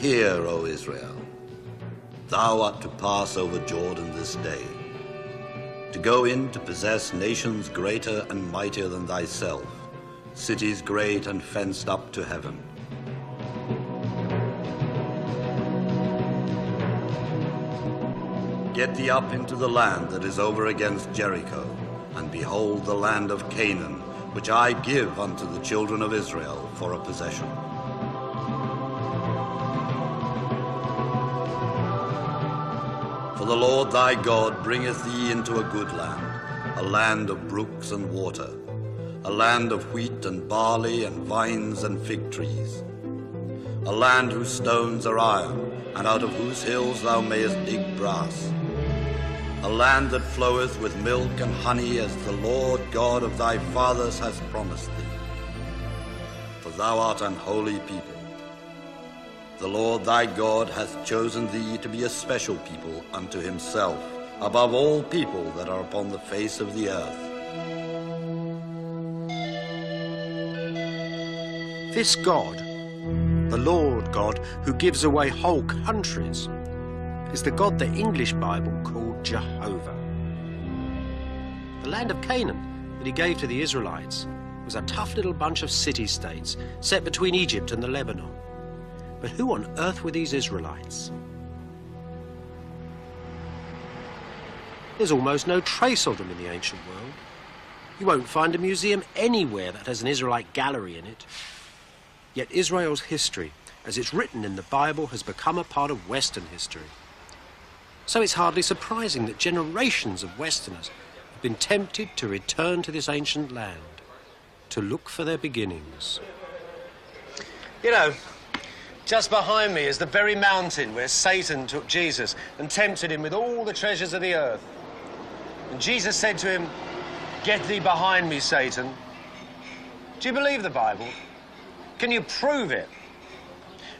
Hear, O Israel, thou art to pass over Jordan this day, to go in to possess nations greater and mightier than thyself, cities great and fenced up to heaven. Get thee up into the land that is over against Jericho, and behold the land of Canaan, which I give unto the children of Israel for a possession. For the Lord thy God bringeth thee into a good land, a land of brooks and water, a land of wheat and barley and vines and fig trees, a land whose stones are iron, and out of whose hills thou mayest dig brass, a land that floweth with milk and honey, as the Lord God of thy fathers hath promised thee. For thou art an holy people. The Lord thy God hath chosen thee to be a special people unto himself, above all people that are upon the face of the earth. This God, the Lord God who gives away whole countries, is the God the English Bible called Jehovah. The land of Canaan that he gave to the Israelites was a tough little bunch of city-states set between Egypt and the Lebanon. But who on earth were these Israelites? There's almost no trace of them in the ancient world. You won't find a museum anywhere that has an Israelite gallery in it. Yet Israel's history, as it's written in the Bible, has become a part of Western history. So it's hardly surprising that generations of Westerners have been tempted to return to this ancient land, to look for their beginnings. You know, just behind me is the very mountain where Satan took Jesus and tempted him with all the treasures of the earth. And Jesus said to him, "Get thee behind me, Satan." Do you believe the Bible? Can you prove it?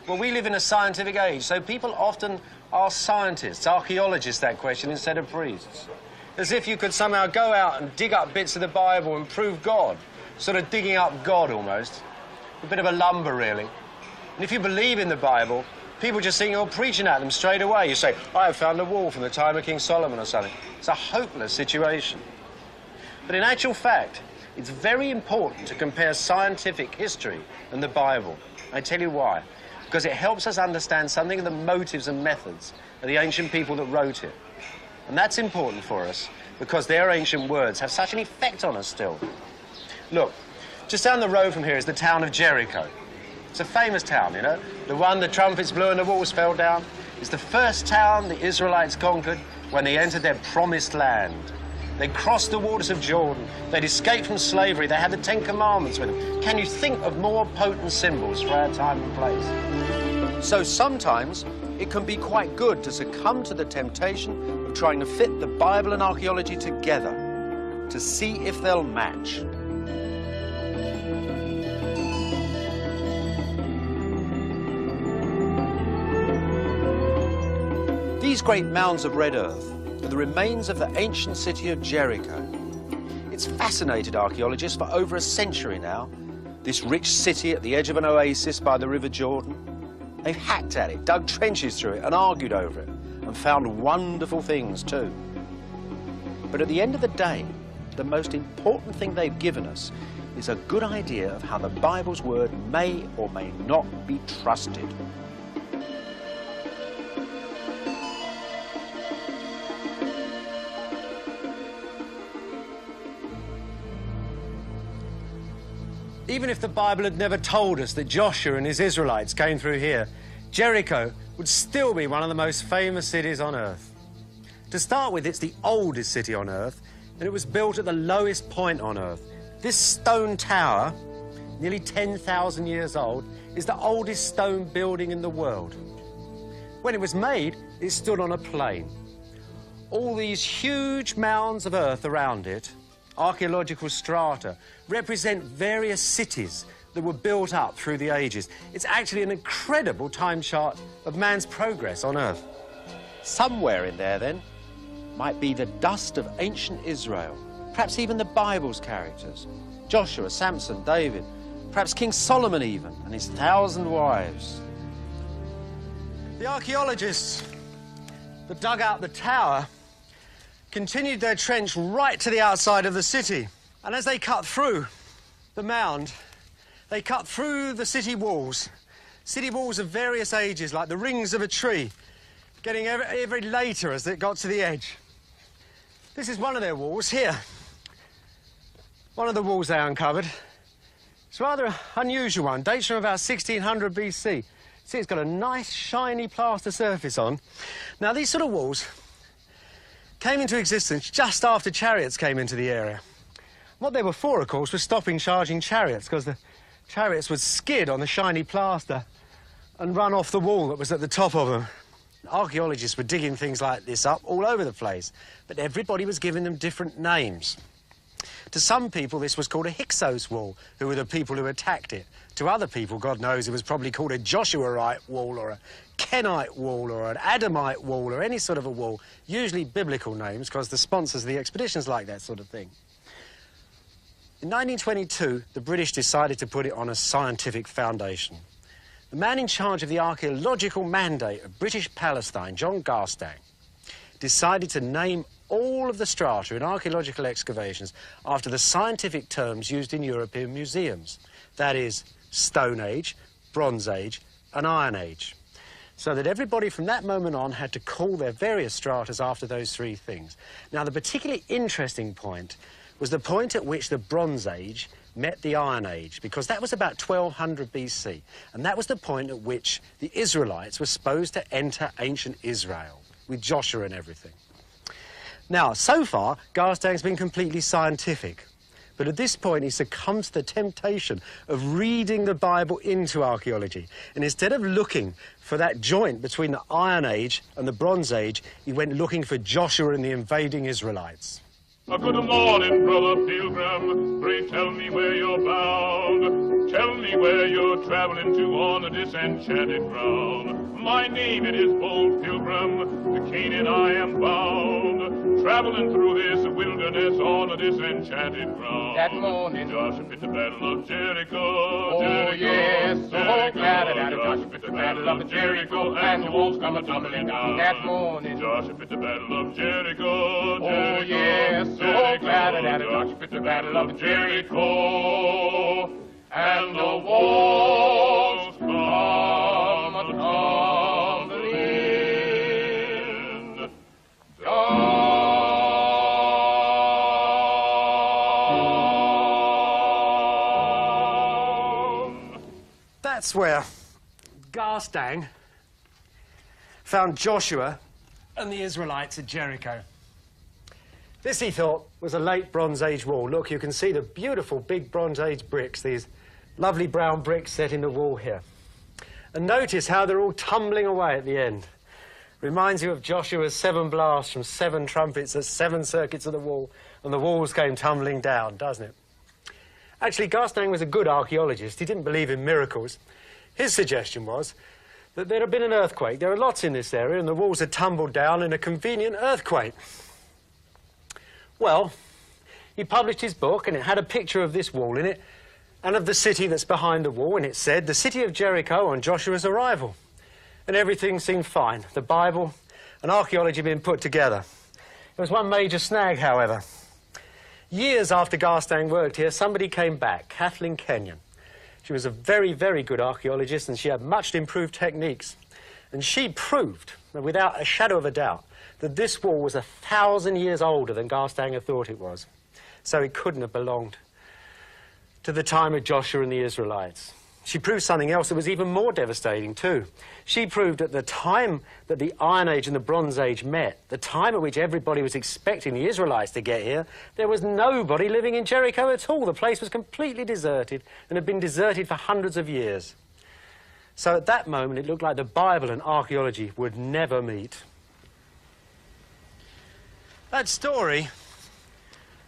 Well, we live in a scientific age, so people often ask scientists, archaeologists that question instead of priests. As if you could somehow go out and dig up bits of the Bible and prove God. Sort of digging up God, almost. A bit of a lumber, really. And if you believe in the Bible, people just think you're preaching at them straight away. You say, "I have found a wall from the time of King Solomon," or something. It's a hopeless situation. But in actual fact, it's very important to compare scientific history and the Bible. I tell you why. Because it helps us understand something of the motives and methods of the ancient people that wrote it. And that's important for us because their ancient words have such an effect on us still. Look, just down the road from here is the town of Jericho. It's a famous town, you know, the one the trumpets blew and the walls fell down. It's the first town the Israelites conquered when they entered their promised land. They crossed the waters of Jordan. They'd escaped from slavery. They had the Ten Commandments with them. Can you think of more potent symbols for our time and place? So sometimes it can be quite good to succumb to the temptation of trying to fit the Bible and archaeology together to see if they'll match. These great mounds of red earth are the remains of the ancient city of Jericho. It's fascinated archaeologists for over a century now, this rich city at the edge of an oasis by the River Jordan. They've hacked at it, dug trenches through it and argued over it, and found wonderful things too. But at the end of the day, the most important thing they've given us is a good idea of how the Bible's word may or may not be trusted. Even if the Bible had never told us that Joshua and his Israelites came through here, Jericho would still be one of the most famous cities on earth. To start with, it's the oldest city on earth, and it was built at the lowest point on earth. This stone tower, nearly 10,000 years old, is the oldest stone building in the world. When it was made, it stood on a plain. All these huge mounds of earth around it, archaeological strata, represent various cities that were built up through the ages. It's actually an incredible time chart of man's progress on Earth. Somewhere in there, then, might be the dust of ancient Israel, perhaps even the Bible's characters. Joshua, Samson, David, perhaps King Solomon even, and his 1,000 wives. The archaeologists that dug out the tower continued their trench right to the outside of the city. And as they cut through the mound, they cut through the city walls of various ages, like the rings of a tree, getting ever later as it got to the edge. This is one of their walls here. One of the walls they uncovered. It's a rather unusual one, dates from about 1600 BC. See, it's got a nice, shiny plaster surface on. Now, these sort of walls came into existence just after chariots came into the area. What they were for, of course, was stopping charging chariots, because the chariots would skid on the shiny plaster and run off the wall that was at the top of them. Archaeologists were digging things like this up all over the place, but everybody was giving them different names. To some people, this was called a Hyksos wall, who were the people who attacked it. To other people, God knows, it was probably called a Joshuaite wall or a Kenite wall or an Adamite wall or any sort of a wall, usually biblical names, because the sponsors of the expeditions like that sort of thing. In 1922, the British decided to put it on a scientific foundation. The man in charge of the archaeological mandate of British Palestine, John Garstang, decided to name all of the strata in archaeological excavations after the scientific terms used in European museums. That is, Stone Age, Bronze Age and Iron Age. So that everybody from that moment on had to call their various stratas after those three things. Now, the particularly interesting point was the point at which the Bronze Age met the Iron Age, because that was about 1200 BC, and that was the point at which the Israelites were supposed to enter ancient Israel, with Joshua and everything. Now, so far, Garstang's been completely scientific, but at this point he succumbs to the temptation of reading the Bible into archaeology, and instead of looking for that joint between the Iron Age and the Bronze Age, he went looking for Joshua and the invading Israelites. Good morning, brother pilgrim, pray tell me where you're bound. Tell me where you're traveling to on this enchanted ground. My name it is bold pilgrim, to Canaan I am bound. Traveling through this wilderness on this enchanted ground. That morning, Joshua at the battle of Jericho. Oh Jericho, yes, so Jericho, glad that Joshua at the battle of Jericho, and the walls come a-tumbling down. That morning, Joshua at the battle of Jericho. Jericho, oh yes, so glad that Joshua at the battle of Jericho, and the walls come tumbling down. That's where Garstang found Joshua and the Israelites at Jericho. This, he thought, was a late Bronze Age wall. Look, you can see the beautiful big Bronze Age bricks, these lovely brown bricks set in the wall here. And notice how they're all tumbling away at the end. Reminds you of Joshua's 7 blasts from 7 trumpets at 7 circuits of the wall, and the walls came tumbling down, doesn't it? Actually, Garstang was a good archaeologist. He didn't believe in miracles. His suggestion was that there had been an earthquake. There are lots in this area, and the walls had tumbled down in a convenient earthquake. Well, he published his book, and it had a picture of this wall in it and of the city that's behind the wall, and it said, the city of Jericho on Joshua's arrival. And everything seemed fine. The Bible and archaeology had been put together. There was one major snag, however. Years after Garstang worked here, somebody came back, Kathleen Kenyon. She was a very, very good archaeologist, and she had much improved techniques. And she proved, without a shadow of a doubt, that this wall was 1,000 years older than Garstang had thought it was. So it couldn't have belonged to the time of Joshua and the Israelites. She proved something else that was even more devastating too. She proved at the time that the Iron Age and the Bronze Age met, the time at which everybody was expecting the Israelites to get here, there was nobody living in Jericho at all. The place was completely deserted and had been deserted for hundreds of years. So at that moment, it looked like the Bible and archaeology would never meet. That story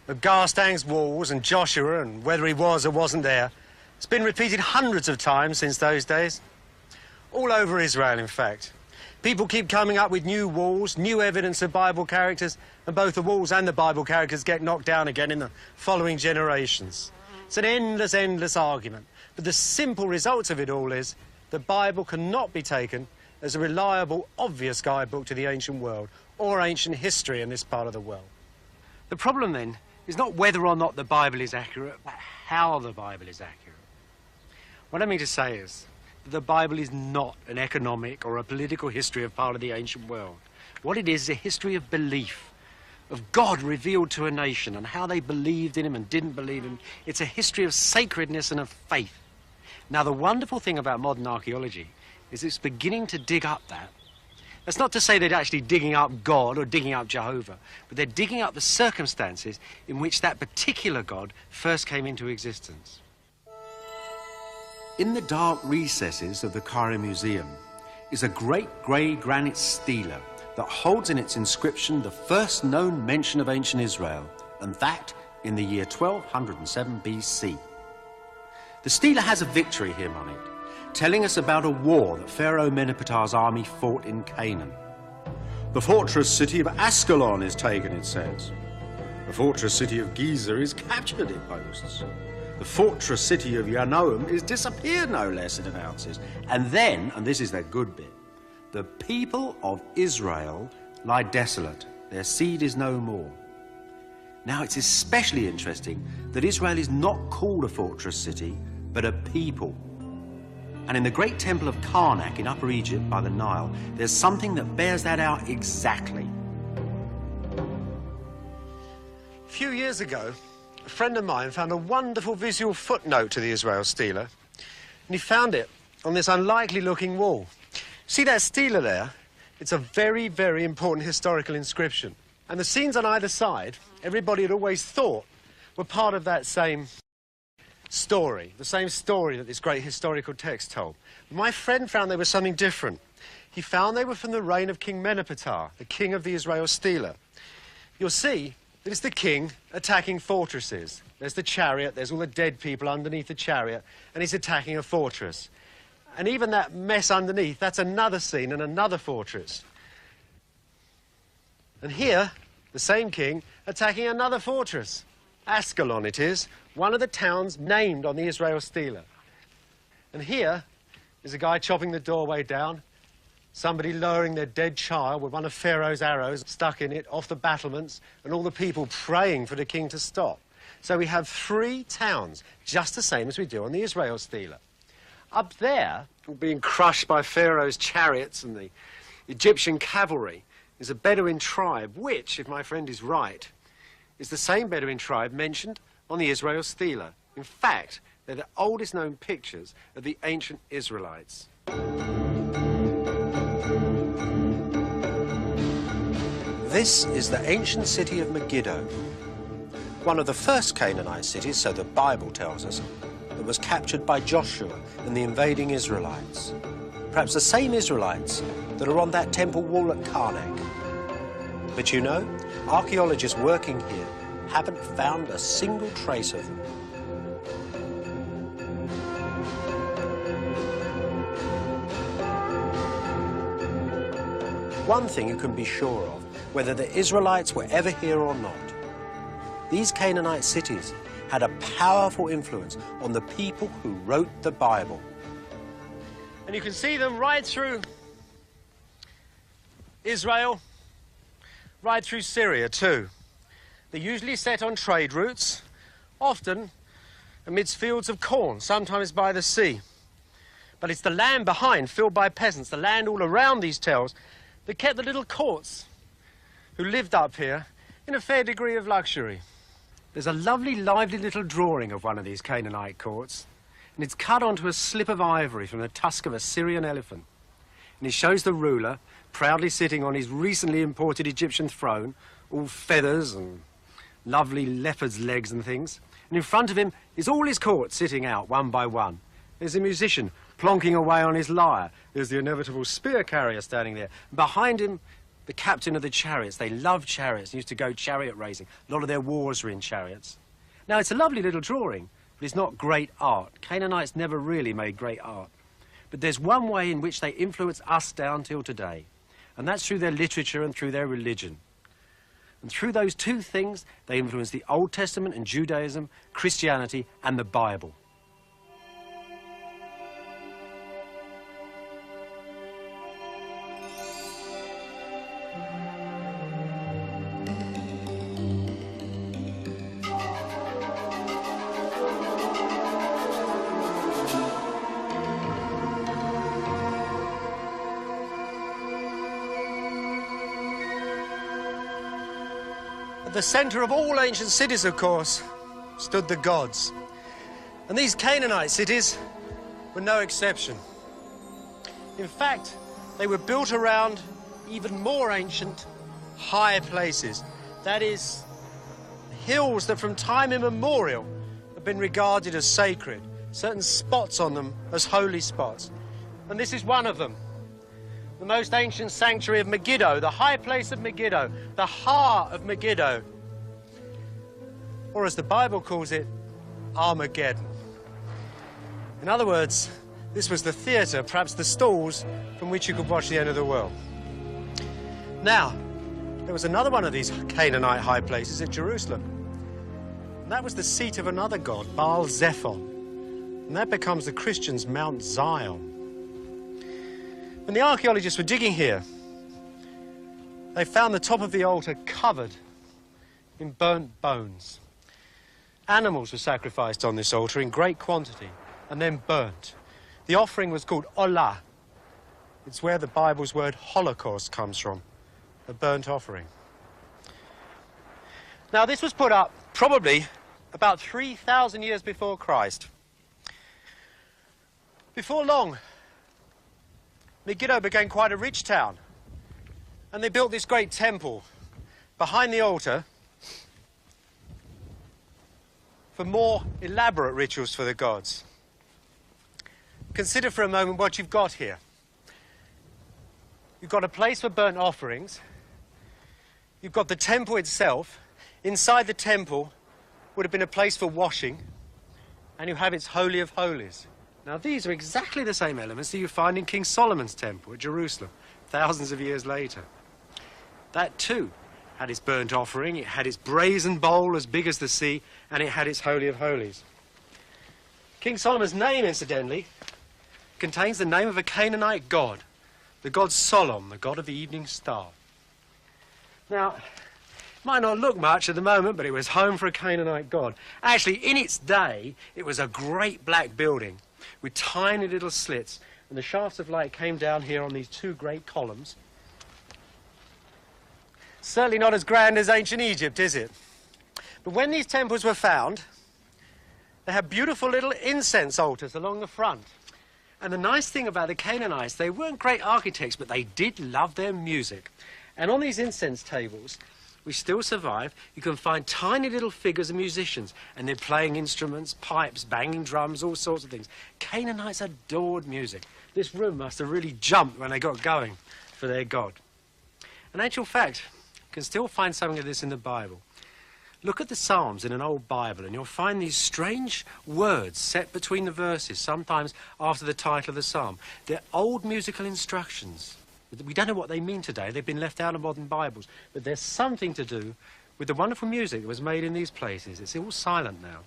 of Garstang's walls and Joshua and whether he was or wasn't there, it's been repeated hundreds of times since those days. All over Israel, in fact. People keep coming up with new walls, new evidence of Bible characters, and both the walls and the Bible characters get knocked down again in the following generations. It's an endless, endless argument. But the simple result of it all is the Bible cannot be taken as a reliable, obvious guidebook to the ancient world or ancient history in this part of the world. The problem, then, is not whether or not the Bible is accurate, but how the Bible is accurate. What I mean to say is that the Bible is not an economic or a political history of part of the ancient world. What it is a history of belief, of God revealed to a nation and how they believed in him and didn't believe him. It's a history of sacredness and of faith. Now, the wonderful thing about modern archaeology is it's beginning to dig up that. That's not to say they're actually digging up God or digging up Jehovah, but they're digging up the circumstances in which that particular God first came into existence. In the dark recesses of the Cairo Museum is a great grey granite stela that holds in its inscription the first known mention of ancient Israel, and that in the year 1207 BC. The stela has a victory hymn on it, telling us about a war that Pharaoh Menepetar's army fought in Canaan. The fortress city of Ascalon is taken, it says. The fortress city of Giza is captured, it boasts. The fortress city of Yanoam is disappeared, no less, it announces. And then, and this is the good bit, the people of Israel lie desolate. Their seed is no more. Now, it's especially interesting that Israel is not called a fortress city, but a people. And in the great temple of Karnak in Upper Egypt by the Nile, there's something that bears that out exactly. A few years ago, a friend of mine found a wonderful visual footnote to the Israel stela, and he found it on this unlikely-looking wall. See that stela there? It's a very, very important historical inscription. And the scenes on either side, everybody had always thought, were part of that same story, the same story that this great historical text told. But my friend found they were something different. He found they were from the reign of King Menepetar, the king of the Israel stela. You'll see that it's the king attacking fortresses. There's the chariot, there's all the dead people underneath the chariot, and he's attacking a fortress. And even that mess underneath, that's another scene and another fortress. And here, the same king attacking another fortress. Ascalon it is, one of the towns named on the Israel stela. And here is a guy chopping the doorway down, somebody lowering their dead child with one of Pharaoh's arrows stuck in it off the battlements, and all the people praying for the king to stop. So we have 3 towns, just the same as we do on the Israel stela. Up there, being crushed by Pharaoh's chariots and the Egyptian cavalry, is a Bedouin tribe, which, if my friend is right, is the same Bedouin tribe mentioned on the Israel stela. In fact, they're the oldest known pictures of the ancient Israelites. This is the ancient city of Megiddo, one of the first Canaanite cities, so the Bible tells us, that was captured by Joshua and the invading Israelites. Perhaps the same Israelites that are on that temple wall at Karnak. But you know, archaeologists working here haven't found a single trace of them. One thing you can be sure of, whether the Israelites were ever here or not, these Canaanite cities had a powerful influence on the people who wrote the Bible. And you can see them right through Israel, right through Syria too. They're usually set on trade routes, often amidst fields of corn, sometimes by the sea. But it's the land behind, filled by peasants, the land all around these tells, that kept the little courts who lived up here in a fair degree of luxury. There's a lovely, lively little drawing of one of these Canaanite courts, and it's cut onto a slip of ivory from the tusk of a Syrian elephant. And it shows the ruler proudly sitting on his recently imported Egyptian throne, all feathers and lovely leopard's legs and things. And in front of him is all his court sitting out one by one. There's a musician plonking away on his lyre. There's the inevitable spear carrier standing there. Behind him, the captain of the chariots. They loved chariots and used to go chariot racing. A lot of their wars were in chariots. Now, it's a lovely little drawing, but it's not great art. Canaanites never really made great art. But there's one way in which they influence us down till today, and that's through their literature and through their religion. And through those 2 things, they influence the Old Testament and Judaism, Christianity, and the Bible. the center of all ancient cities, of course, stood the gods. And these Canaanite cities were no exception. In fact, they were built around even more ancient, high places. That is, hills that from time immemorial have been regarded as sacred, certain spots on them as holy spots. And this is one of them. The most ancient sanctuary of Megiddo, the high place of Megiddo, the heart of Megiddo. Or as the Bible calls it, Armageddon. In other words, this was the theatre, perhaps the stalls, from which you could watch the end of the world. Now, there was another one of these Canaanite high places at Jerusalem. And that was the seat of another god, Baal Zephon. And that becomes the Christians' Mount Zion. When the archaeologists were digging here, they found the top of the altar covered in burnt bones. Animals were sacrificed on this altar in great quantity and then burnt. The offering was called olah. It's where the Bible's word Holocaust comes from, a burnt offering. Now, this was put up probably about 3,000 years before Christ. Before long, Megiddo became quite a rich town, and they built this great temple behind the altar for more elaborate rituals for the gods. Consider for a moment what you've got here. You've got a place for burnt offerings. You've got the temple itself. Inside the temple would have been a place for washing, and you have its Holy of Holies. Now, these are exactly the same elements that you find in King Solomon's temple at Jerusalem, thousands of years later. That, too, had its burnt offering, it had its brazen bowl as big as the sea, and it had its Holy of Holies. King Solomon's name, incidentally, contains the name of a Canaanite god, the god Solom, the god of the evening star. Now, it might not look much at the moment, but it was home for a Canaanite god. Actually, in its day, it was a great black building with tiny little slits, and the shafts of light came down here on these two great columns. Certainly not as grand as ancient Egypt, is it? But when these temples were found, they had beautiful little incense altars along the front. And the nice thing about the Canaanites, they weren't great architects, but they did love their music. And on these incense tables, which still survive, you can find tiny little figures of musicians, and they're playing instruments, pipes, banging drums, all sorts of things. Canaanites adored music. This room must have really jumped when they got going for their god. In actual fact, you can still find something of this in the Bible. Look at the Psalms in an old Bible, and you'll find these strange words set between the verses, sometimes after the title of the psalm. They're old musical instructions. We don't know what they mean today. They've been left out of modern Bibles. But there's something to do with the wonderful music that was made in these places. It's all silent now.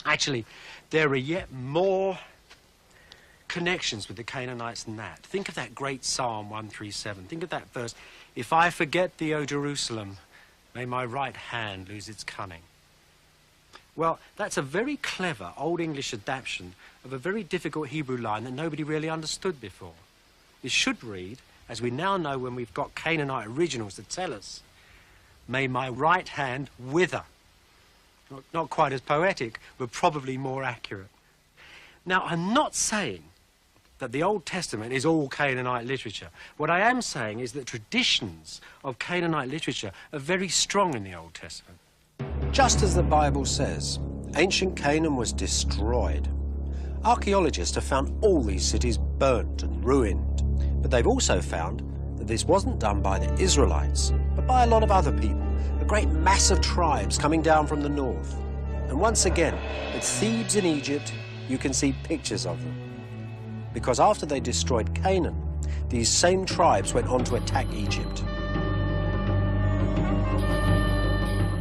Actually, there are yet more connections with the Canaanites than that. Think of that great Psalm 137. Think of that verse, "If I forget thee, O Jerusalem, may my right hand lose its cunning." Well, that's a very clever Old English adaptation of a very difficult Hebrew line that nobody really understood before. It should read, as we now know when we've got Canaanite originals to tell us, "May my right hand wither." Not quite as poetic, but probably more accurate. Now, I'm not saying that the Old Testament is all Canaanite literature. What I am saying is that traditions of Canaanite literature are very strong in the Old Testament. Just as the Bible says, ancient Canaan was destroyed. Archaeologists have found all these cities burnt and ruined, but they've also found that this wasn't done by the Israelites, but by a lot of other people, a great mass of tribes coming down from the north. And once again, at Thebes in Egypt, you can see pictures of them. Because after they destroyed Canaan, these same tribes went on to attack Egypt.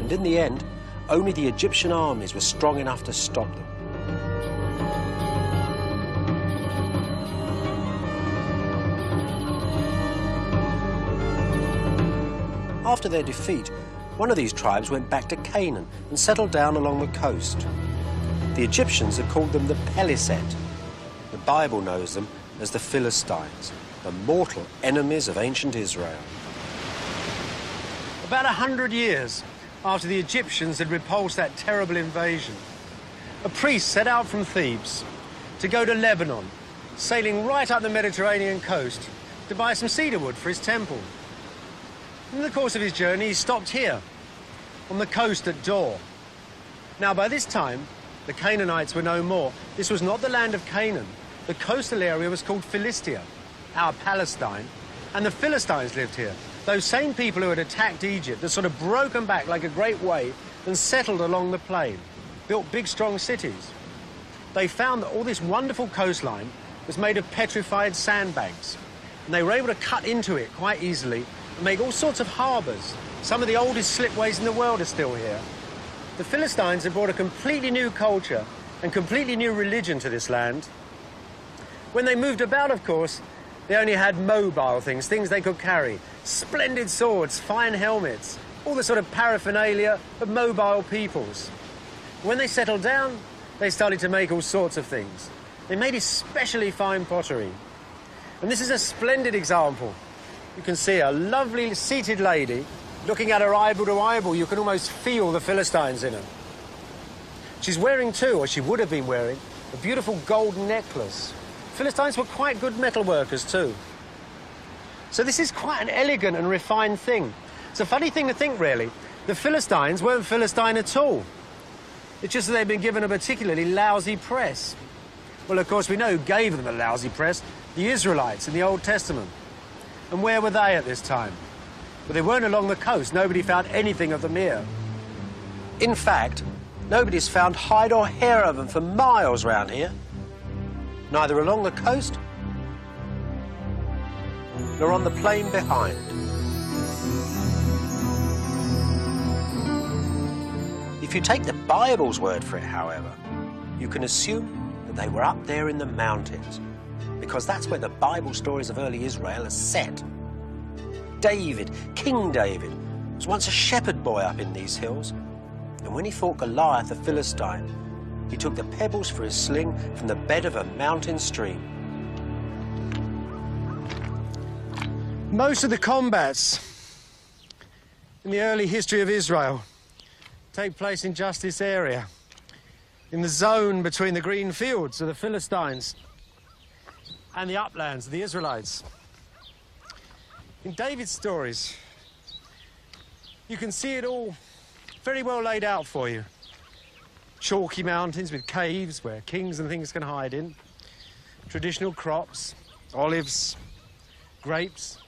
And in the end, only the Egyptian armies were strong enough to stop them. After their defeat, one of these tribes went back to Canaan and settled down along the coast. The Egyptians had called them the Peliset. The Bible knows them as the Philistines, the mortal enemies of ancient Israel. About 100 years after the Egyptians had repulsed that terrible invasion. A priest set out from Thebes to go to Lebanon, sailing right up the Mediterranean coast to buy some cedar wood for his temple. In the course of his journey, he stopped here, on the coast at Dor. Now, by this time, the Canaanites were no more. This was not the land of Canaan. The coastal area was called Philistia, our Palestine, and the Philistines lived here. Those same people who had attacked Egypt had sort of broken back like a great wave and settled along the plain, built big, strong cities. They found that all this wonderful coastline was made of petrified sandbanks, and they were able to cut into it quite easily and make all sorts of harbours. Some of the oldest slipways in the world are still here. The Philistines had brought a completely new culture and completely new religion to this land. When they moved about, of course, they only had mobile things they could carry. Splendid swords, fine helmets, all the sort of paraphernalia of mobile peoples. When they settled down, they started to make all sorts of things. They made especially fine pottery. And this is a splendid example. You can see a lovely seated lady looking at her eyeball to eyeball. You can almost feel the Philistines in her. She's wearing too, or she would have been wearing, a beautiful golden necklace. Philistines were quite good metal workers too. So this is quite an elegant and refined thing. It's a funny thing to think, really. The Philistines weren't Philistine at all. It's just that they'd been given a particularly lousy press. Well, of course, we know who gave them a lousy press, the Israelites in the Old Testament. And where were they at this time? Well, they weren't along the coast. Nobody found anything of them here. In fact, nobody's found hide or hair of them for miles round here. Neither along the coast, nor on the plain behind. If you take the Bible's word for it, however, you can assume that they were up there in the mountains, because that's where the Bible stories of early Israel are set. David, King David, was once a shepherd boy up in these hills, and when he fought Goliath the Philistine, he took the pebbles for his sling from the bed of a mountain stream. Most of the combats in the early history of Israel take place in just this area, in the zone between the green fields of the Philistines and the uplands of the Israelites. In David's stories, you can see it all very well laid out for you. Chalky mountains with caves where kings and things can hide in. Traditional crops, olives, grapes.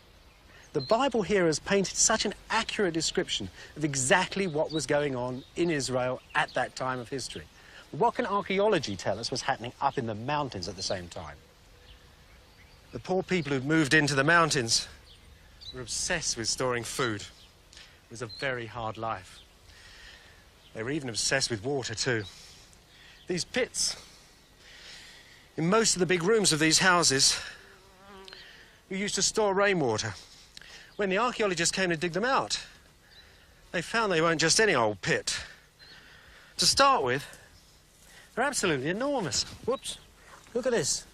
The Bible here has painted such an accurate description of exactly what was going on in Israel at that time of history. What can archaeology tell us was happening up in the mountains at the same time? The poor people who'd moved into the mountains were obsessed with storing food. It was a very hard life. They were even obsessed with water too. These pits, in most of the big rooms of these houses, we used to store rainwater. When the archaeologists came to dig them out, they found they weren't just any old pit. To start with, they're absolutely enormous. Whoops, look at this.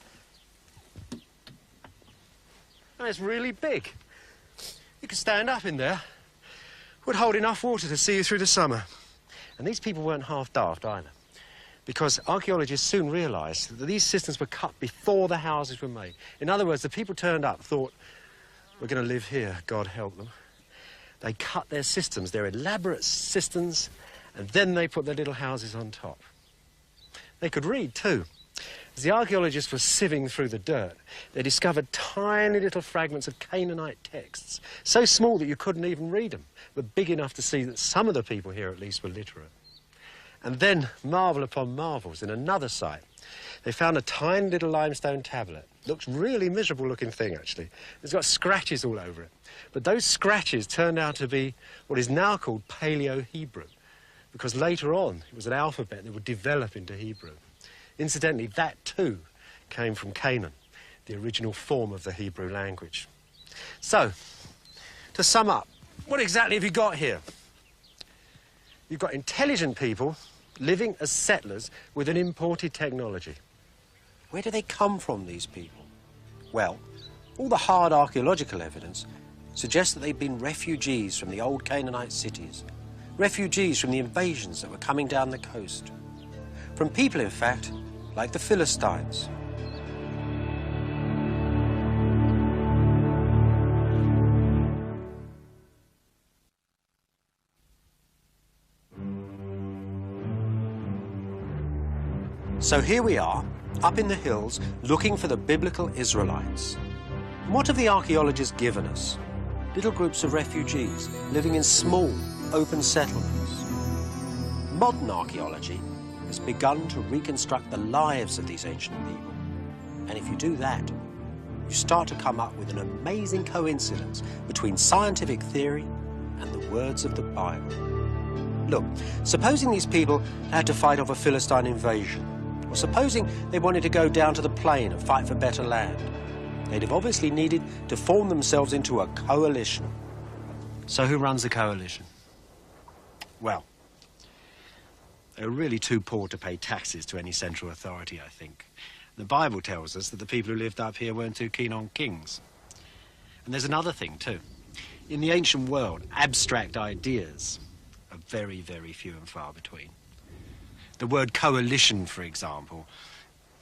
And it's really big. You could stand up in there, would hold enough water to see you through the summer. And these people weren't half daft either, because archaeologists soon realised that these cisterns were cut before the houses were made. In other words, the people turned up, thought, we're going to live here, God help them. They cut their cisterns, their elaborate cisterns, and then they put their little houses on top. They could read too. As the archaeologists were sieving through the dirt, they discovered tiny little fragments of Canaanite texts, so small that you couldn't even read them, but big enough to see that some of the people here at least were literate. And then, marvel upon marvels, in another site, they found a tiny little limestone tablet. Looks really miserable looking thing, actually. It's got scratches all over it. But those scratches turned out to be what is now called Paleo-Hebrew, because later on it was an alphabet that would develop into Hebrew. Incidentally, that too came from Canaan, the original form of the Hebrew language. So, to sum up, what exactly have you got here? You've got intelligent people living as settlers with an imported technology. Where do they come from, these people? Well, all the hard archaeological evidence suggests that they've been refugees from the old Canaanite cities, refugees from the invasions that were coming down the coast. From people, in fact, like the Philistines. So here we are, up in the hills, looking for the biblical Israelites. And what have the archaeologists given us? Little groups of refugees living in small, open settlements. Modern archaeology has begun to reconstruct the lives of these ancient people. And if you do that, you start to come up with an amazing coincidence between scientific theory and the words of the Bible. Look, supposing these people had to fight off a Philistine invasion, or supposing they wanted to go down to the plain and fight for better land, they'd have obviously needed to form themselves into a coalition. So who runs the coalition? Well, they were really too poor to pay taxes to any central authority, I think. The Bible tells us that the people who lived up here weren't too keen on kings. And there's another thing, too. In the ancient world, abstract ideas are very, very few and far between. The word coalition, for example,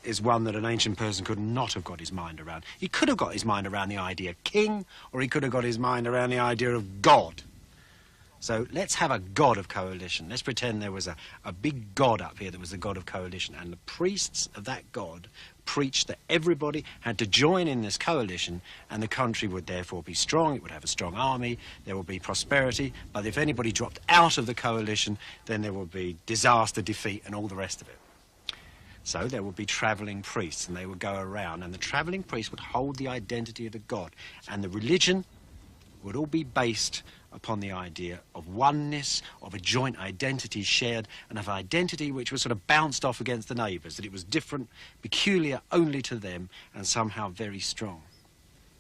is one that an ancient person could not have got his mind around. He could have got his mind around the idea king, or he could have got his mind around the idea of God. So let's have a god of coalition. Let's pretend there was a big god up here that was the god of coalition, and the priests of that god preached that everybody had to join in this coalition, and the country would therefore be strong, it would have a strong army, there would be prosperity, but if anybody dropped out of the coalition, then there would be disaster, defeat, and all the rest of it. So there would be travelling priests, and they would go around, and the travelling priests would hold the identity of the god, and the religion would all be based upon the idea of oneness, of a joint identity shared, and of identity which was sort of bounced off against the neighbours, that it was different, peculiar only to them, and somehow very strong.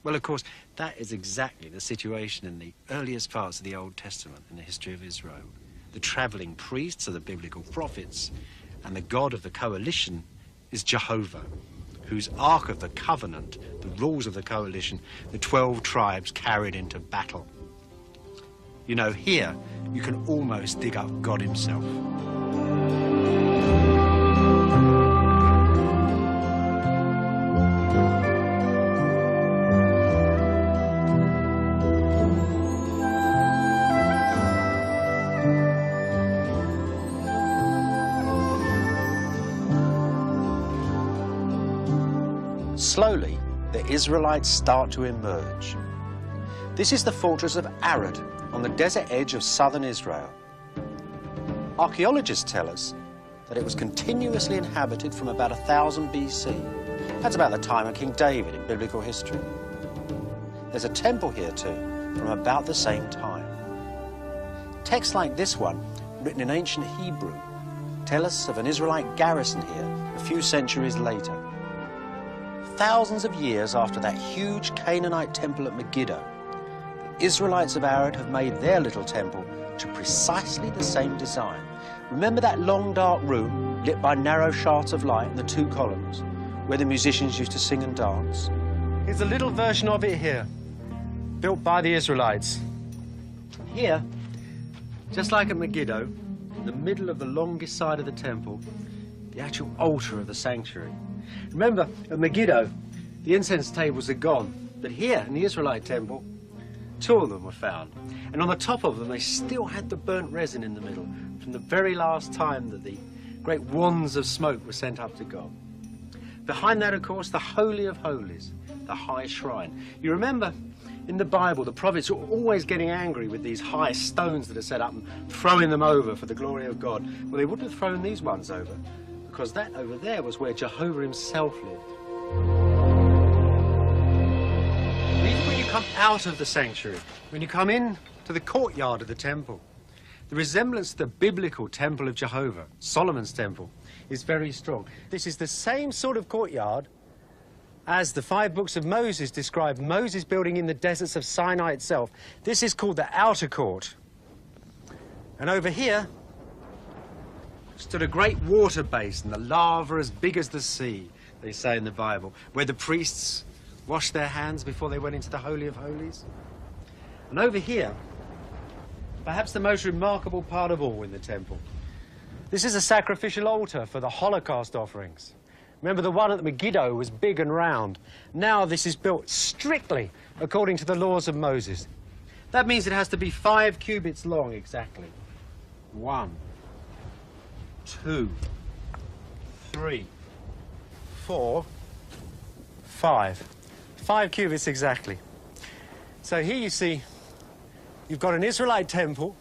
Well, of course, that is exactly the situation in the earliest parts of the Old Testament in the history of Israel. The travelling priests are the biblical prophets, and the God of the coalition is Jehovah, whose Ark of the Covenant, the rules of the coalition, the 12 tribes carried into battle. You know, here you can almost dig up God himself. Slowly, the Israelites start to emerge. This is the fortress of Arad, on the desert edge of southern Israel. Archaeologists tell us that it was continuously inhabited from about 1000 BC. That's about the time of King David in biblical history. There's a temple here too, from about the same time. Texts like this one, written in ancient Hebrew, tell us of an Israelite garrison here a few centuries later. Thousands of years after that huge Canaanite temple at Megiddo, the Israelites of Arad have made their little temple to precisely the same design. Remember that long dark room lit by narrow shafts of light and the 2 columns, where the musicians used to sing and dance? Here's a little version of it here, built by the Israelites. Here, just like at Megiddo, in the middle of the longest side of the temple, the actual altar of the sanctuary. Remember, at Megiddo, the incense tables are gone, but here in the Israelite temple, 2 of them were found. And on the top of them, they still had the burnt resin in the middle from the very last time that the great wands of smoke were sent up to God. Behind that, of course, the Holy of Holies, the high shrine. You remember, in the Bible, the prophets are always getting angry with these high stones that are set up and throwing them over for the glory of God. Well, they wouldn't have thrown these ones over, because that over there was where Jehovah himself lived. Even when you come out of the sanctuary, when you come in to the courtyard of the temple, the resemblance to the biblical temple of Jehovah, Solomon's temple, is very strong. This is the same sort of courtyard as the 5 books of Moses describe Moses building in the deserts of Sinai itself. This is called the outer court. And over here stood a great water basin, the lava as big as the sea, they say in the Bible, where the priests washed their hands before they went into the Holy of Holies. And over here, perhaps the most remarkable part of all in the temple. This is a sacrificial altar for the Holocaust offerings. Remember, the one at Megiddo was big and round. Now this is built strictly according to the laws of Moses. That means it has to be 5 cubits long exactly. 1, 2, 3, 4, 5. 5 cubits exactly. So here you see, you've got an Israelite temple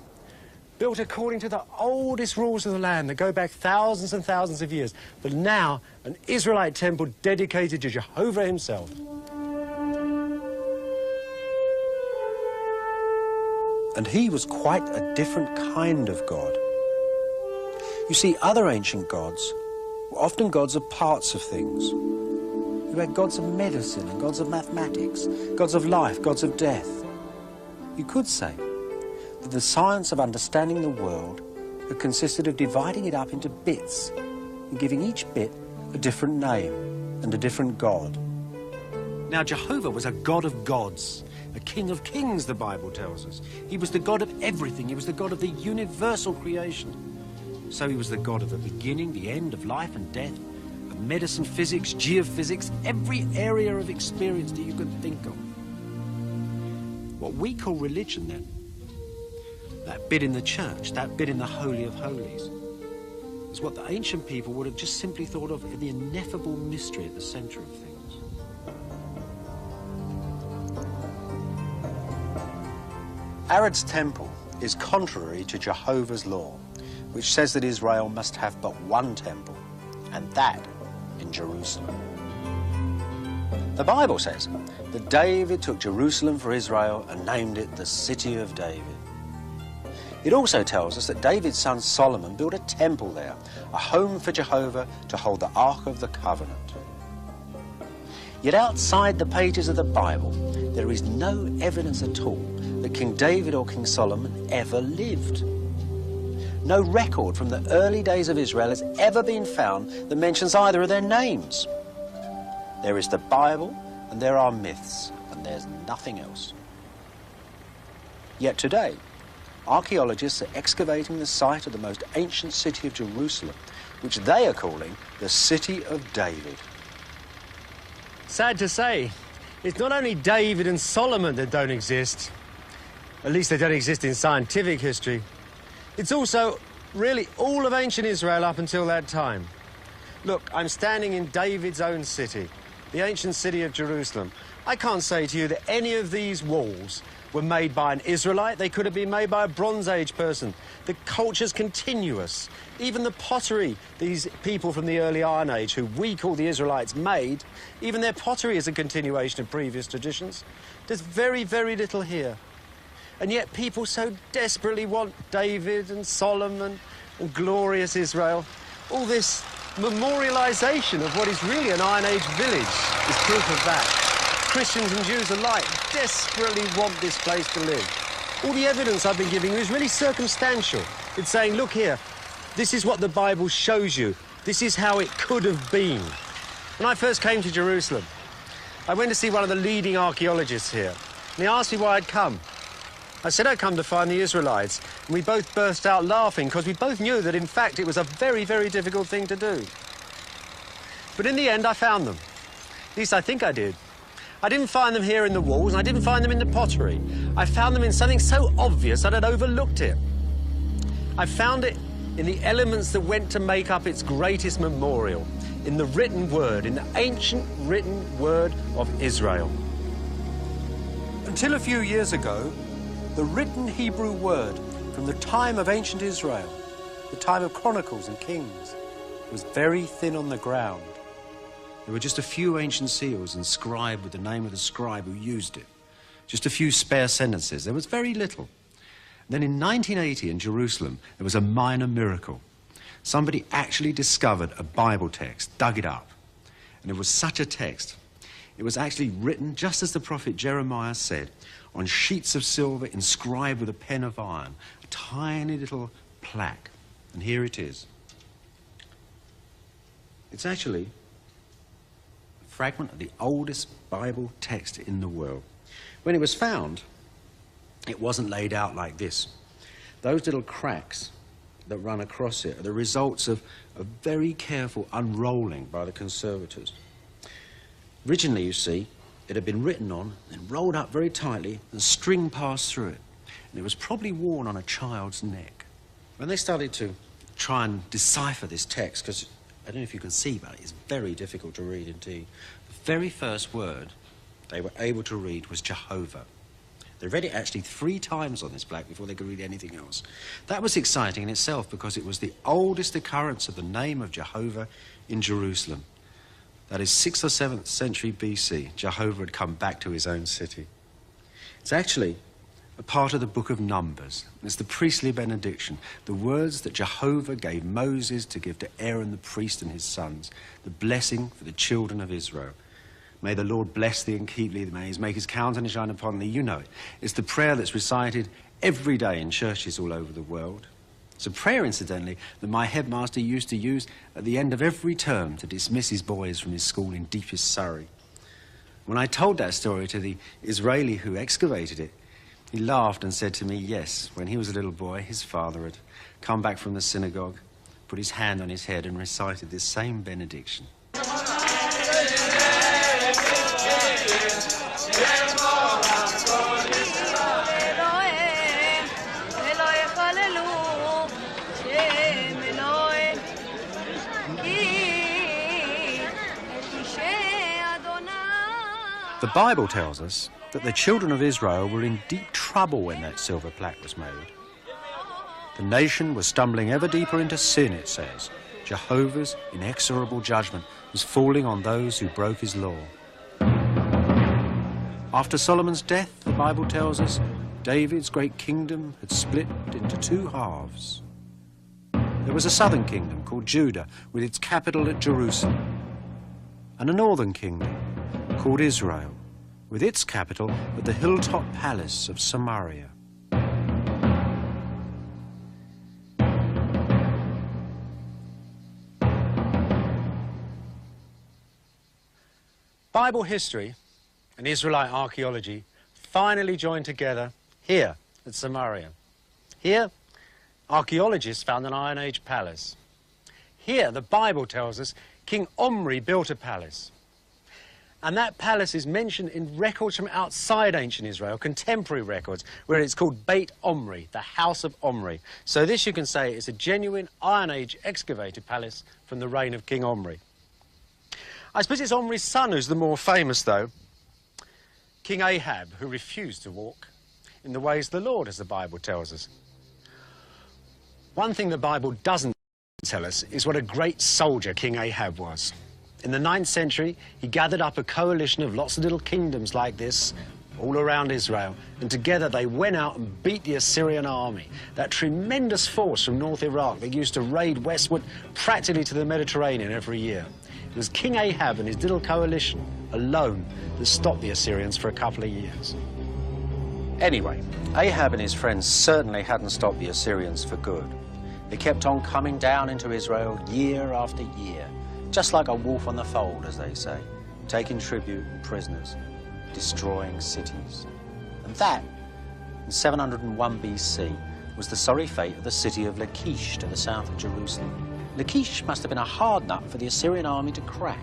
built according to the oldest rules of the land that go back thousands and thousands of years. But now, an Israelite temple dedicated to Jehovah himself. And he was quite a different kind of God. You see, other ancient gods were often gods of parts of things. You had gods of medicine and gods of mathematics, gods of life, gods of death. You could say that the science of understanding the world had consisted of dividing it up into bits and giving each bit a different name and a different god. Now, Jehovah was a God of gods, a King of kings, the Bible tells us. He was the God of everything. He was the God of the universal creation. So he was the God of the beginning, the end, of life and death, of medicine, physics, geophysics, every area of experience that you could think of. What we call religion, then, that bit in the church, that bit in the Holy of Holies, is what the ancient people would have just simply thought of as the ineffable mystery at the centre of things. Herod's temple is contrary to Jehovah's law, which says that Israel must have but one temple, and that in Jerusalem. The Bible says that David took Jerusalem for Israel and named it the City of David. It also tells us that David's son Solomon built a temple there, a home for Jehovah to hold the Ark of the Covenant. Yet outside the pages of the Bible, there is no evidence at all that King David or King Solomon ever lived. No record from the early days of Israel has ever been found that mentions either of their names. There is the Bible and there are myths, and there's nothing else. Yet today, archaeologists are excavating the site of the most ancient city of Jerusalem, which they are calling the City of David. Sad to say, it's not only David and Solomon that don't exist, at least they don't exist in scientific history. It's also really all of ancient Israel up until that time. Look, I'm standing in David's own city, the ancient city of Jerusalem. I can't say to you that any of these walls were made by an Israelite. They could have been made by a Bronze Age person. The culture's continuous. Even the pottery these people from the early Iron Age, who we call the Israelites, made, even their pottery is a continuation of previous traditions. There's very, very little here. And yet people so desperately want David and Solomon and glorious Israel. All this memorialization of what is really an Iron Age village is proof of that. Christians and Jews alike desperately want this place to live. All the evidence I've been giving you is really circumstantial. It's saying, look here, this is what the Bible shows you. This is how it could have been. When I first came to Jerusalem, I went to see one of the leading archaeologists here, and he asked me why I'd come. I said I'd come to find the Israelites, and we both burst out laughing because we both knew that, in fact, it was a very, very difficult thing to do. But in the end, I found them. At least I think I did. I didn't find them here in the walls, and I didn't find them in the pottery. I found them in something so obvious that I'd overlooked it. I found it in the elements that went to make up its greatest memorial, in the written word, in the ancient written word of Israel. Until a few years ago, the written Hebrew word from the time of ancient Israel, the time of Chronicles and Kings, was very thin on the ground. There were just a few ancient seals inscribed with the name of the scribe who used it. Just a few spare sentences. There was very little. Then in 1980 in Jerusalem, there was a minor miracle. Somebody actually discovered a Bible text, dug it up. And it was such a text. It was actually written, just as the prophet Jeremiah said, on sheets of silver inscribed with a pen of iron, a tiny little plaque. And here it is. It's actually a fragment of the oldest Bible text in the world. When it was found, it wasn't laid out like this. Those little cracks that run across it are the results of a very careful unrolling by the conservators. Originally, you see, it had been written on, then rolled up very tightly, and string passed through it. And it was probably worn on a child's neck. When they started to try and decipher this text, because I don't know if you can see, but it's very difficult to read indeed. The very first word they were able to read was Jehovah. They read it actually 3 times on this plaque before they could read anything else. That was exciting in itself because it was the oldest occurrence of the name of Jehovah in Jerusalem. That is 6th or 7th century BC. Jehovah had come back to his own city. It's actually a part of the book of Numbers. It's the priestly benediction, the words that Jehovah gave Moses to give to Aaron the priest and his sons, the blessing for the children of Israel. May the Lord bless thee and keep thee. May he make his countenance shine upon thee. You know it. It's the prayer that's recited every day in churches all over the world. It's a prayer, incidentally, that my headmaster used to use at the end of every term to dismiss his boys from his school in deepest Surrey. When I told that story to the Israeli who excavated it, he laughed and said to me, yes, when he was a little boy, his father had come back from the synagogue, put his hand on his head and recited this same benediction. The Bible tells us that the children of Israel were in deep trouble when that silver plaque was made. The nation was stumbling ever deeper into sin, it says. Jehovah's inexorable judgment was falling on those who broke his law. After Solomon's death, the Bible tells us, David's great kingdom had split into 2 halves. There was a southern kingdom called Judah, with its capital at Jerusalem, and a northern kingdom called Israel, with its capital at the hilltop palace of Samaria. Bible history and Israelite archaeology finally joined together here at Samaria. Here, archaeologists found an Iron Age palace. Here, the Bible tells us, King Omri built a palace. And that palace is mentioned in records from outside ancient Israel, contemporary records, where it's called Beit Omri, the House of Omri. So this, you can say, is a genuine Iron Age excavated palace from the reign of King Omri. I suppose it's Omri's son who's the more famous, though, King Ahab, who refused to walk in the ways of the Lord, as the Bible tells us. One thing the Bible doesn't tell us is what a great soldier King Ahab was. In the 9th century, he gathered up a coalition of lots of little kingdoms like this all around Israel, and together they went out and beat the Assyrian army, that tremendous force from North Iraq that used to raid westward practically to the Mediterranean every year. It was King Ahab and his little coalition alone that stopped the Assyrians for a couple of years. Anyway, Ahab and his friends certainly hadn't stopped the Assyrians for good. They kept on coming down into Israel year after year, just like a wolf on the fold, as they say, taking tribute and prisoners, destroying cities. And that, in 701 BC, was the sorry fate of the city of Lachish to the south of Jerusalem. Lachish must have been a hard nut for the Assyrian army to crack.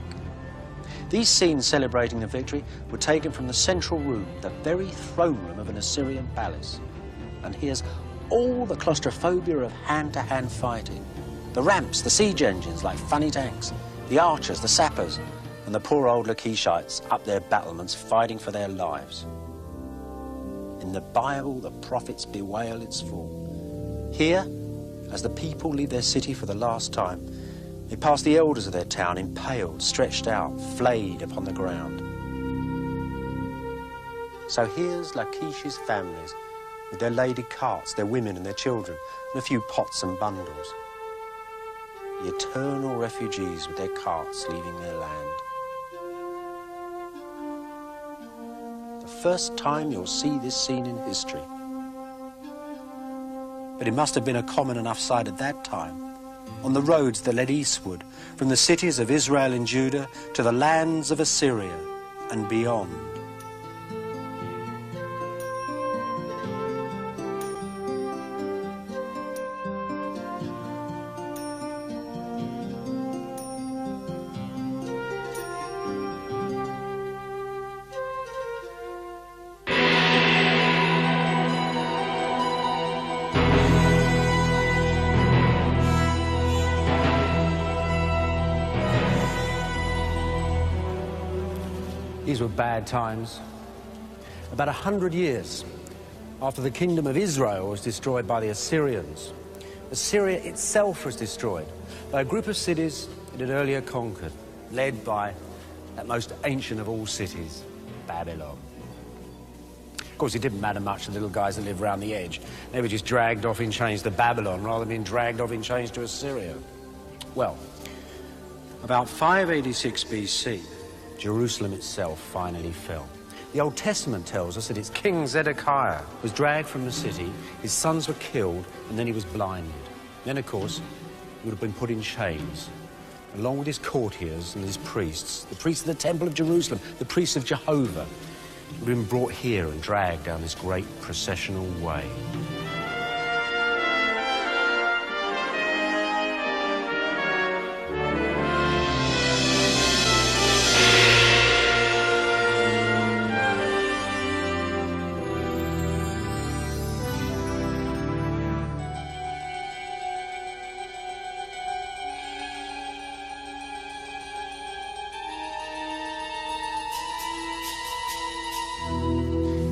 These scenes celebrating the victory were taken from the central room, the very throne room of an Assyrian palace. And here's all the claustrophobia of hand-to-hand fighting. The ramps, the siege engines like funny tanks, the archers, the sappers, and the poor old Lachishites up their battlements fighting for their lives. In the Bible, the prophets bewail its fall. Here, as the people leave their city for the last time, they pass the elders of their town impaled, stretched out, flayed upon the ground. So here's Lachish's families with their laded carts, their women and their children, and a few pots and bundles. The eternal refugees with their carts leaving their land. The first time you'll see this scene in history. But it must have been a common enough sight at that time, on the roads that led eastward, from the cities of Israel and Judah to the lands of Assyria and beyond. These were bad times. About 100 years after the kingdom of Israel was destroyed by the Assyrians, Assyria itself was destroyed by a group of cities it had earlier conquered, led by that most ancient of all cities, Babylon. Of course, it didn't matter much to the little guys that lived around the edge. They were just dragged off in chains to Babylon rather than being dragged off in chains to Assyria. Well, about 586 BC, Jerusalem itself finally fell. The Old Testament tells us that its king Zedekiah was dragged from the city, his sons were killed, and then he was blinded. Then, of course, he would have been put in chains, along with his courtiers and his priests, the priests of the Temple of Jerusalem, the priests of Jehovah, would have been brought here and dragged down this great processional way.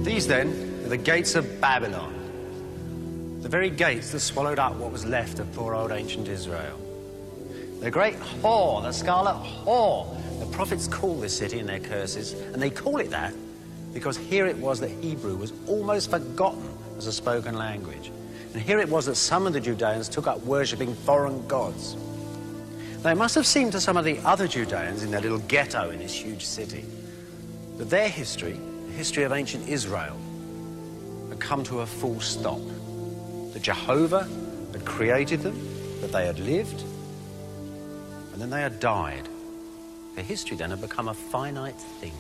These, then, are the gates of Babylon. The very gates that swallowed up what was left of poor old ancient Israel. The great whore, the scarlet whore. The prophets call this city in their curses, and they call it that because here it was that Hebrew was almost forgotten as a spoken language. And here it was that some of the Judeans took up worshipping foreign gods. Now, it must have seemed to some of the other Judeans in their little ghetto in this huge city that their history, the history of ancient Israel, had come to a full stop. That Jehovah had created them, that they had lived, and then they had died. Their history then had become a finite thing.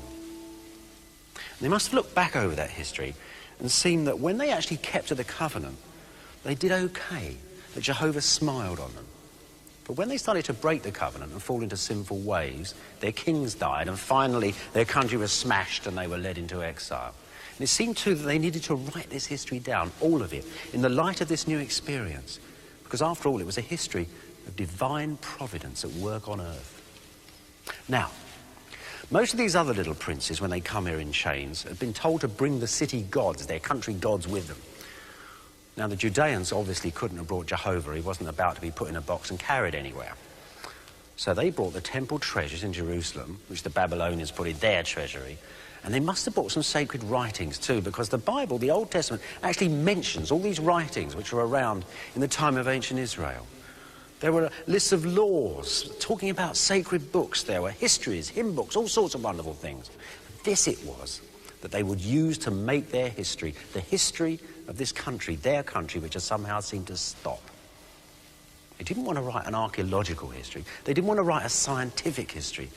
And they must have looked back over that history and seen that when they actually kept to the covenant, they did okay, that Jehovah smiled on them. But when they started to break the covenant and fall into sinful ways, their kings died, and finally their country was smashed and they were led into exile. And it seemed too that they needed to write this history down, all of it, in the light of this new experience. Because after all, it was a history of divine providence at work on earth. Now, most of these other little princes, when they come here in chains, had been told to bring the city gods, their country gods, with them. Now, the Judeans obviously couldn't have brought Jehovah. He wasn't about to be put in a box and carried anywhere. So they brought the temple treasures in Jerusalem, which the Babylonians put in their treasury, and they must have brought some sacred writings too, because the Bible, the Old Testament, actually mentions all these writings which were around in the time of ancient Israel. There were lists of laws talking about sacred books. There were histories, hymn books, all sorts of wonderful things. This it was that they would use to make their history, the history of this country, their country, which has somehow seemed to stop. They didn't want to write an archaeological history. They didn't want to write a scientific history.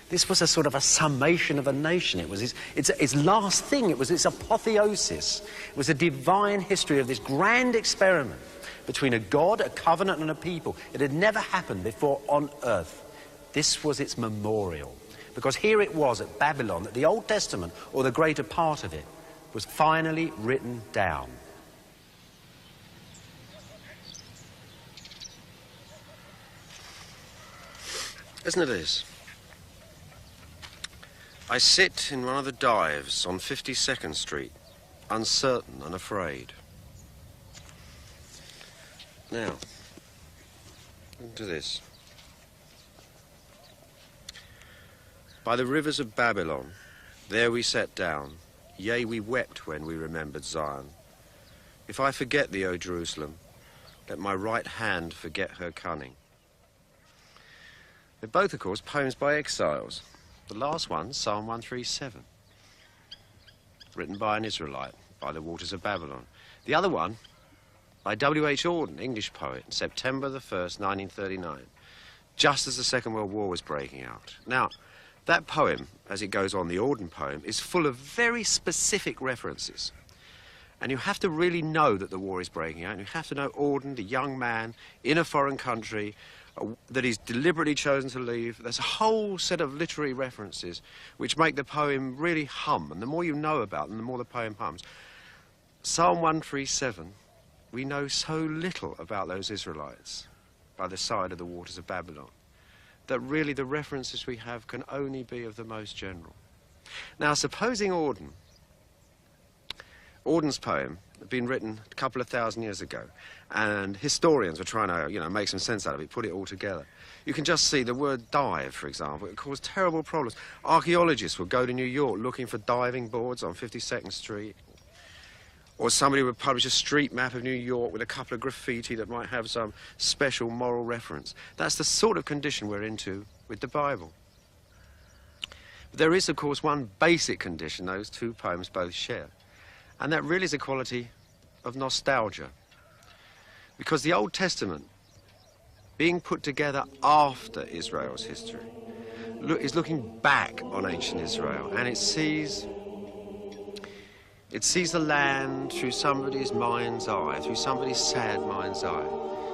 This was a sort of a summation of a nation. It was its last thing. It was its apotheosis. It was a divine history of this grand experiment between a God, a covenant, and a people. It had never happened before on earth. This was its memorial. Because here it was at Babylon that the Old Testament, or the greater part of it, was finally written down. Listen to this. I sit in one of the dives on 52nd Street, uncertain and afraid. Now, listen to this. By the rivers of Babylon, there we sat down. Yea, we wept when we remembered Zion. If I forget thee, O Jerusalem, let my right hand forget her cunning. They're both, of course, poems by exiles. The last one, Psalm 137, written by an Israelite by the waters of Babylon. The other one, by W.H. Auden, English poet, September the 1st, 1939, just as the Second World War was breaking out. Now, that poem, as it goes on, the Auden poem, is full of very specific references. And you have to really know that the war is breaking out. And you have to know Auden, the young man, in a foreign country, that he's deliberately chosen to leave. There's a whole set of literary references which make the poem really hum. And the more you know about them, the more the poem hums. Psalm 137, we know so little about those Israelites by the side of the waters of Babylon, that really the references we have can only be of the most general. Now, supposing Auden's poem had been written a couple of thousand years ago, and historians were trying to, make some sense out of it, put it all together. You can just see the word dive, for example. It caused terrible problems. Archaeologists would go to New York looking for diving boards on 52nd Street. Or somebody would publish a street map of New York with a couple of graffiti that might have some special moral reference. That's the sort of condition we're into with the Bible. There is, of course, one basic condition those two poems both share, and that really is a quality of nostalgia. Because the Old Testament, being put together after Israel's history, is looking back on ancient Israel, and it sees the land through somebody's mind's eye, through somebody's sad mind's eye.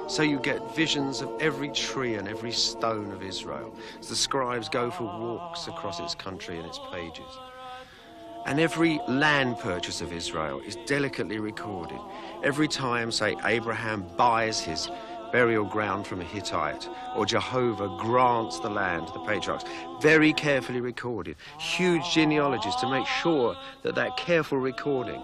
So you get visions of every tree and every stone of Israel as the scribes go for walks across its country and its pages. And every land purchase of Israel is delicately recorded. Every time, say, Abraham buys his burial ground from a Hittite, or Jehovah grants the land to the patriarchs, very carefully recorded. Huge genealogies to make sure that that careful recording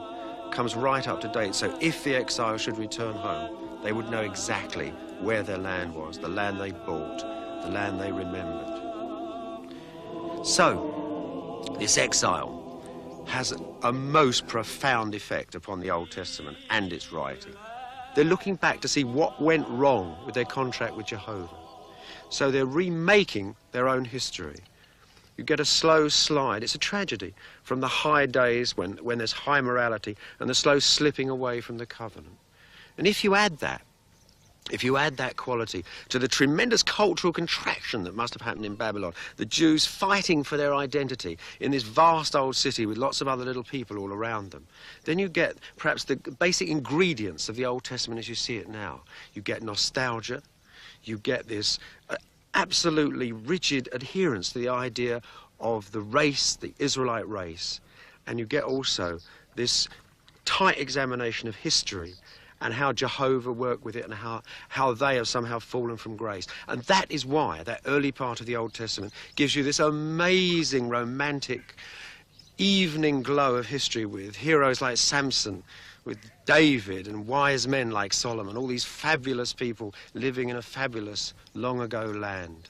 comes right up to date. So if the exiles should return home, they would know exactly where their land was, the land they bought, the land they remembered. So, this exile has a most profound effect upon the Old Testament and its writing. They're looking back to see what went wrong with their contract with Jehovah. So they're remaking their own history. You get a slow slide. It's a tragedy from the high days when there's high morality and the slow slipping away from the covenant. And if you add that quality to the tremendous cultural contraction that must have happened in Babylon, the Jews fighting for their identity in this vast old city with lots of other little people all around them, then you get perhaps the basic ingredients of the Old Testament as you see it now. You get nostalgia, you get this absolutely rigid adherence to the idea of the race, the Israelite race, and you get also this tight examination of history and how Jehovah worked with it and how they have somehow fallen from grace. And that is why that early part of the Old Testament gives you this amazing romantic evening glow of history with heroes like Samson, with David and wise men like Solomon, all these fabulous people living in a fabulous long ago land.